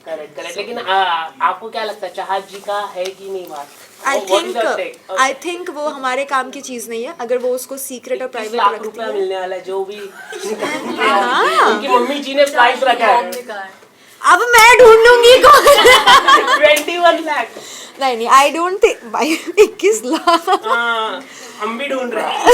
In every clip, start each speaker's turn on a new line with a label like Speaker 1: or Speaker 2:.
Speaker 1: Correct correct. लेकिन आपको क्या लगता है चाहत जी का है कि नहीं बात?
Speaker 2: आई थिंक वो हमारे काम की चीज नहीं है। अगर वो उसको सीक्रेट और प्राइवेट
Speaker 1: लाख
Speaker 2: रखती
Speaker 1: रुपया
Speaker 2: है,
Speaker 1: मिलने वाला है जो भी
Speaker 2: हाँ।
Speaker 1: उनकी मम्मी जी ने प्राइस रखा है
Speaker 2: अब मैं ढूंढूंगी कौन
Speaker 1: 21 लाख।
Speaker 2: नहीं आई डोंट थिंक भाई 21 लाख।
Speaker 1: हम भी ढूंढ रहे हैं।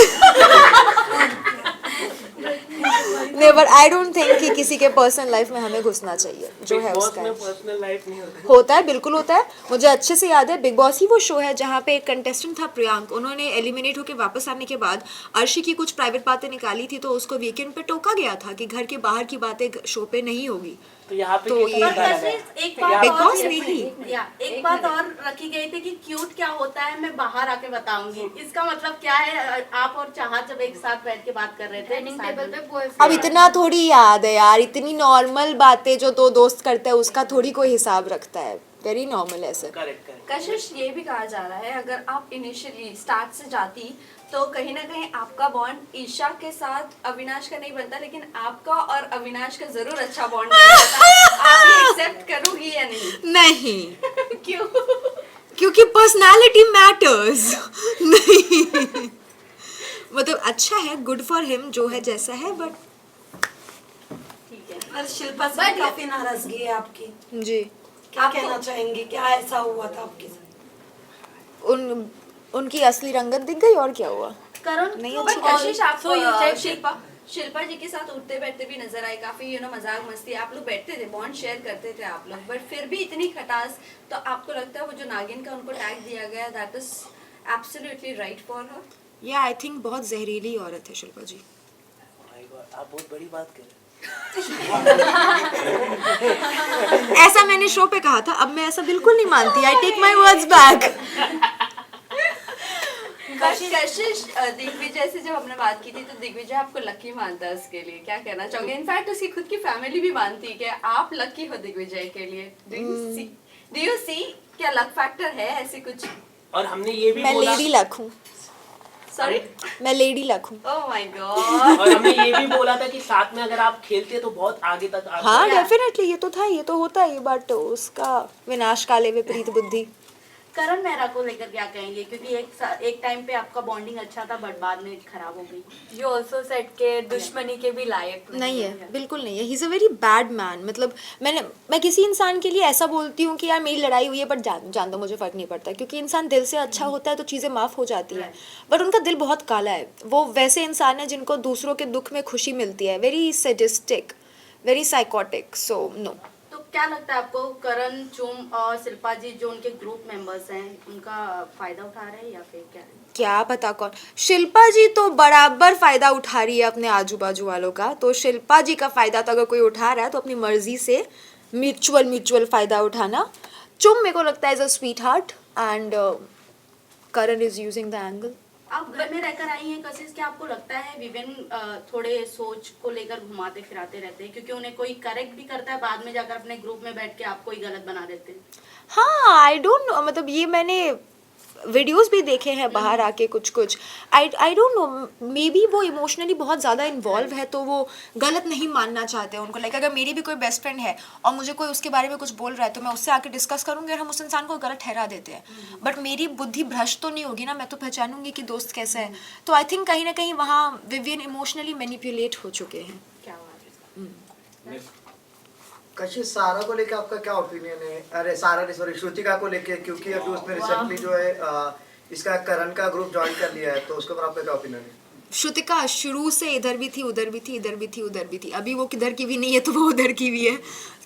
Speaker 2: नहीं बट आई डोंट थिंक कि किसी के पर्सनल लाइफ में हमें घुसना चाहिए, जो है उसका है।
Speaker 1: पर्सनल लाइफ नहीं होता
Speaker 2: होता है, बिल्कुल होता है। मुझे अच्छे से याद है बिग बॉस ही वो शो है जहाँ पे एक कंटेस्टेंट था प्रियांक, उन्होंने एलिमिनेट होकर वापस आने के बाद अर्शी की कुछ प्राइवेट बातें निकाली थी, तो उसको वीकेंड पे टोका गया था कि घर के बाहर की बातें शो पे नहीं होगी।
Speaker 1: तो यहाँ पे
Speaker 2: तो
Speaker 1: किसको
Speaker 2: ये
Speaker 1: बताया गया?
Speaker 3: एक बात
Speaker 2: बिग
Speaker 3: और
Speaker 2: बॉस नहीं।
Speaker 3: एक बात और रखी गई थी कि क्यूट क्या होता है मैं बाहर आके बताऊंगी। इसका मतलब क्या है? आप और चाहत जब एक साथ बैठ के बात कर रहे थे
Speaker 4: डाइनिंग टेबल पे
Speaker 2: अब इतना थोड़ी याद है यार, इतनी नॉर्मल बातें जो दो दोस्त करते हैं उसका थोड़ी कोई हिसाब रखता है। वेरी नॉर्मल ऐसे।
Speaker 1: Correct correct.
Speaker 4: कशिश ये भी कहा जा रहा है अगर आप इनिशियली स्टार्ट से जाती तो कहीं ना कहीं आपका बॉन्ड ईशा के साथ अविनाश का नहीं बनता, लेकिन आपका और अविनाश का जरूर अच्छा बॉन्ड बन जाता। आप ये एक्सेप्ट करोगी या नहीं?
Speaker 2: नहीं
Speaker 4: क्यों?
Speaker 2: क्योंकि पर्सनालिटी मैटर्स। नहीं मतलब अच्छा है, गुड फॉर हिम जो है जैसा है, बट
Speaker 4: ठीक है।
Speaker 5: पर शिल्पा से काफी नाराजगी है आपकी,
Speaker 2: जी
Speaker 5: क्या कहना चाहेंगे? क्या ऐसा हुआ था आपके साथ?
Speaker 2: उनकी असली रंगत दिख गई और क्या हुआ?
Speaker 3: करण
Speaker 2: नहीं
Speaker 4: बट
Speaker 2: अच्छा
Speaker 4: कशिश आप
Speaker 5: So you take-
Speaker 4: शिल्पा जी के साथ उठते बैठते भी नजर आए, काफी मजाक मस्ती आप लोग बैठते थे, बॉन्ड शेयर करते थे आप लोग, बट फिर भी इतनी खटास। तो आपको लगता है वो जो नागिन का उनको टैग दिया गया that is absolutely right for her?
Speaker 2: या आई थिंक बहुत जहरीली औरत है शिल्पा जी।
Speaker 1: माय गॉड आप बहुत बड़ी बात कर रहे हैं।
Speaker 2: ऐसा मैंने शो पे कहा था, अब मैं ऐसा बिल्कुल नहीं मानती। I take my words back.
Speaker 4: Kashish Digvijay से जब हमने बात की थी तो दिग्विजय आपको लकी मानता है, उसके लिए क्या कहना चाहोगे? इनफैक्ट उसकी खुद की फैमिली भी मानती है कि आप लकी हो दिग्विजय के लिए। डू यू सी क्या लक फैक्टर है ऐसे कुछ?
Speaker 1: और हमने ये भी
Speaker 2: मैं
Speaker 1: बोला
Speaker 2: लेडी लक हूँ।
Speaker 4: सॉरी?
Speaker 2: मैं लेडी लक हूँ।
Speaker 4: Oh my God.
Speaker 1: और हमने ये भी बोला था कि साथ में अगर आप खेलते तो बहुत आगे तक आ
Speaker 2: हाँ
Speaker 1: सकते।
Speaker 2: डेफिनेटली, ये तो था, ये तो होता है, बट उसका विनाश काले विपरीत बुद्धि।
Speaker 3: करण मेहरा को लेकर क्या कहेंगे? क्योंकि एक टाइम पे आपका बॉन्डिंग अच्छा था बट बाद में खराब हो गई।
Speaker 6: यू ऑल्सो सेट के दुश्मनी के भी लायक
Speaker 2: नहीं है, बिल्कुल नहीं है। He is a very bad man. मतलब मैं किसी इंसान के लिए ऐसा बोलती हूँ कि यार मेरी लड़ाई हुई है बट जान दो, मुझे फ़र्क नहीं पड़ता, क्योंकि इंसान दिल से अच्छा होता है तो चीज़ें माफ़ हो जाती हैं। बट उनका दिल बहुत काला है। वो वैसे इंसान है जिनको दूसरों के दुख में खुशी मिलती है। Very sadistic, very psychotic. So no.
Speaker 3: तो क्या लगता है आपको करण, चुम और शिल्पा जी जो उनके ग्रुप मेंबर्स हैं उनका फायदा उठा रहे हैं या फिर क्या है?
Speaker 2: क्या पता कौन। शिल्पा जी तो बराबर फ़ायदा उठा रही है अपने आजू बाजू वालों का, तो शिल्पा जी का फ़ायदा तो अगर कोई उठा रहा है तो अपनी मर्जी से म्यूचुअल फ़ायदा उठाना। चुम मेरे को लगता है is a sweet heart and Karan is using the angle.
Speaker 3: आप घर में रहकर आई हैं कशिश, क्या आपको लगता है विवेन थोड़े सोच को लेकर घुमाते फिराते रहते हैं? क्योंकि उन्हें कोई करेक्ट भी करता है, बाद में जाकर अपने ग्रुप में बैठ के आपको ही गलत बना देते हैं।
Speaker 2: हाँ आई डोंट नो, मतलब ये मैंने वीडियोस भी देखे हैं बाहर आके कुछ I don't know, may be वो इमोशनली बहुत ज़्यादा इन्वॉल्व है तो वो गलत नहीं मानना चाहते उनको। लाइक अगर मेरी भी कोई बेस्ट फ्रेंड है और मुझे कोई उसके बारे में कुछ बोल रहा है तो मैं उससे आके डिस्कस करूँगी और हम उस इंसान को गलत ठहरा देते हैं। बट मेरी बुद्धि भ्रष्ट तो नहीं होगी ना, मैं तो पहचानूंगी कि दोस्त कैसा है। तो आई थिंक कहीं ना कहीं वहाँ विवियन इमोशनली मैनिपुलेट हो चुके हैं।
Speaker 3: क्या बात है।
Speaker 7: कशिश, सारा को लेके आपका क्या ओपिनियन है? अरे सारा नहीं, सॉरी, श्रुतिका को लेके, क्योंकि अभी उसने रिसेंटली जो है इसका करण का ग्रुप ज्वाइन कर लिया है, तो उसके ऊपर आपका क्या ओपिनियन है?
Speaker 2: श्रुतिका शुरू से इधर भी थी, उधर भी थी, इधर भी थी, उधर भी थी। अभी वो किधर की भी नहीं है तो वो उधर की भी है,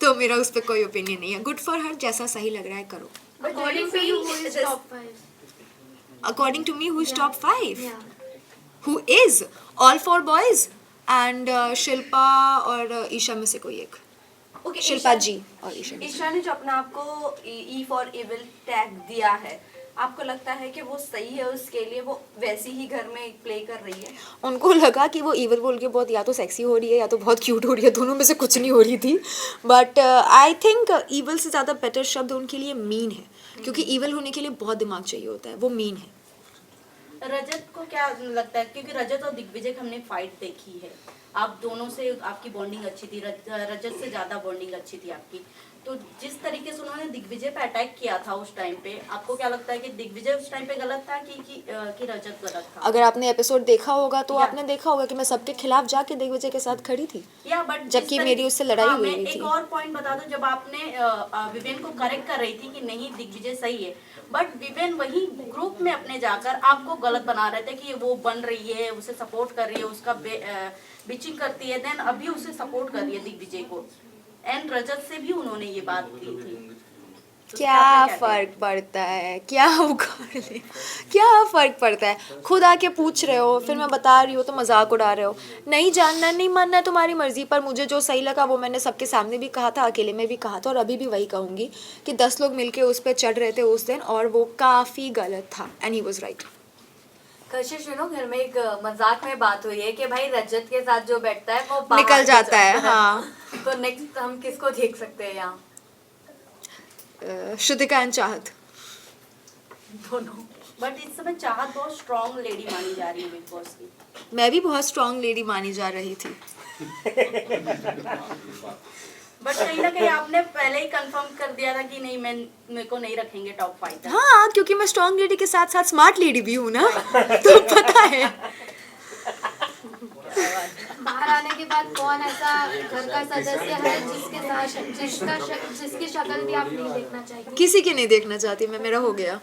Speaker 2: तो मेरा उस पर कोई ओपिनियन नहीं है। गुड फॉर हर, जैसा सही लग रहा है करो।
Speaker 4: According to you, who is top 5?
Speaker 2: According to me, who is top 5? Who is? All 4 boys and Shilpa और ईशा में से कोई एक।
Speaker 4: Okay,
Speaker 2: शिल्पा जी और ईशा में से।
Speaker 4: ईशा ने जो अपना आपको ई फॉर इविल टैग दिया है, आपको लगता है कि वो सही है उसके लिए? वो वैसी ही घर में प्ले कर रही है?
Speaker 2: उनको लगा कि वो ईवल बोल के बहुत या तो सेक्सी हो रही है या तो बहुत क्यूट हो रही है, दोनों में से कुछ नहीं हो रही थी। बट आई थिंक ईवल से ज़्यादा बेटर शब्द उनके लिए मीन है, क्योंकि ईवल होने के लिए बहुत दिमाग चाहिए होता है, वो मीन है।
Speaker 3: रजत को क्या लगता है? क्योंकि रजत और दिग्विजय की हमने फाइट देखी है, आप दोनों से आपकी बॉन्डिंग अच्छी थी, रजत से ज्यादा बॉन्डिंग अच्छी थी आपकी, तो जिस तरीके से उन्होंने दिग्विजय पे अटैक किया था उस टाइम पे, आपको क्या लगता है कि दिग्विजय उस टाइम पे गलत था कि रजत गलत था?
Speaker 2: अगर आपने एपिसोड देखा होगा तो
Speaker 3: या-
Speaker 2: आपने देखा होगा कि मैं सबके खिलाफ जाके दिग्विजय के साथ खड़ी थी।
Speaker 3: या बट
Speaker 2: जबकि मेरी उससे लड़ाई हुई
Speaker 3: मैं
Speaker 2: हुई
Speaker 3: एक
Speaker 2: थी।
Speaker 3: और पॉइंट बता दूं, जब आपने विवेन को करेक्ट कर रही थी कि नहीं दिग्विजय सही है, बट विवेन वही ग्रुप में अपने जाकर आपको गलत बना रहे थे कि वो बन रही है, उसे सपोर्ट कर रही है, उसका बिचिंग करती है, देन अभी उसे सपोर्ट कर रही है दिग्विजय को। एंड रजत से भी उन्होंने ये बात की थी। तो
Speaker 2: क्या
Speaker 3: आप पे
Speaker 2: फर्क पड़ता है, क्या उखाड़ ले, क्या फर्क पड़ता है? खुद आके पूछ रहे हो, फिर मैं बता रही हूँ तो मजाक उड़ा रहे हो। नहीं जानना नहीं मानना है तुम्हारी मर्जी, पर मुझे जो सही लगा वो मैंने सबके सामने भी कहा था, अकेले में भी कहा था, और अभी भी वही कहूँगी कि 10 लोग मिलके उस पर चढ़ रहे थे उस दिन, और वो काफ़ी गलत था, एंड ही वॉज राइट।
Speaker 6: कशिश घर में एक मजाक में बात हुई है कि भाई रजत के साथ जो बैठता है वो बाहर
Speaker 2: निकल
Speaker 6: हो
Speaker 2: जाता है, हाँ।
Speaker 6: तो नेक्स्ट हम किसको देख सकते हैं यहाँ?
Speaker 2: श्रुतिका एंड चाहत।
Speaker 6: दोनों।
Speaker 3: बट इस समय चाहत बहुत स्ट्रॉन्ग लेडी मानी जा रही है बिग बॉस की।
Speaker 2: मैं भी बहुत स्ट्रॉन्ग लेडी मानी जा रही थी।
Speaker 3: बट कहीं ना कहीं आपने पहले ही कंफर्म कर दिया था कि नहीं, मेरे को नहीं रखेंगे टॉप फाइटर।
Speaker 2: हाँ, क्योंकि मैं स्ट्रॉन्ग लेडी के साथ साथ स्मार्ट लेडी भी हूँ ना, तो पता है।
Speaker 8: बाहर आने के बाद कौन ऐसा घर का सदस्य है जिसकी शक्ल भी आप नहीं देखना चाहिए?
Speaker 2: किसी की नहीं देखना चाहती मैं, मेरा हो गया।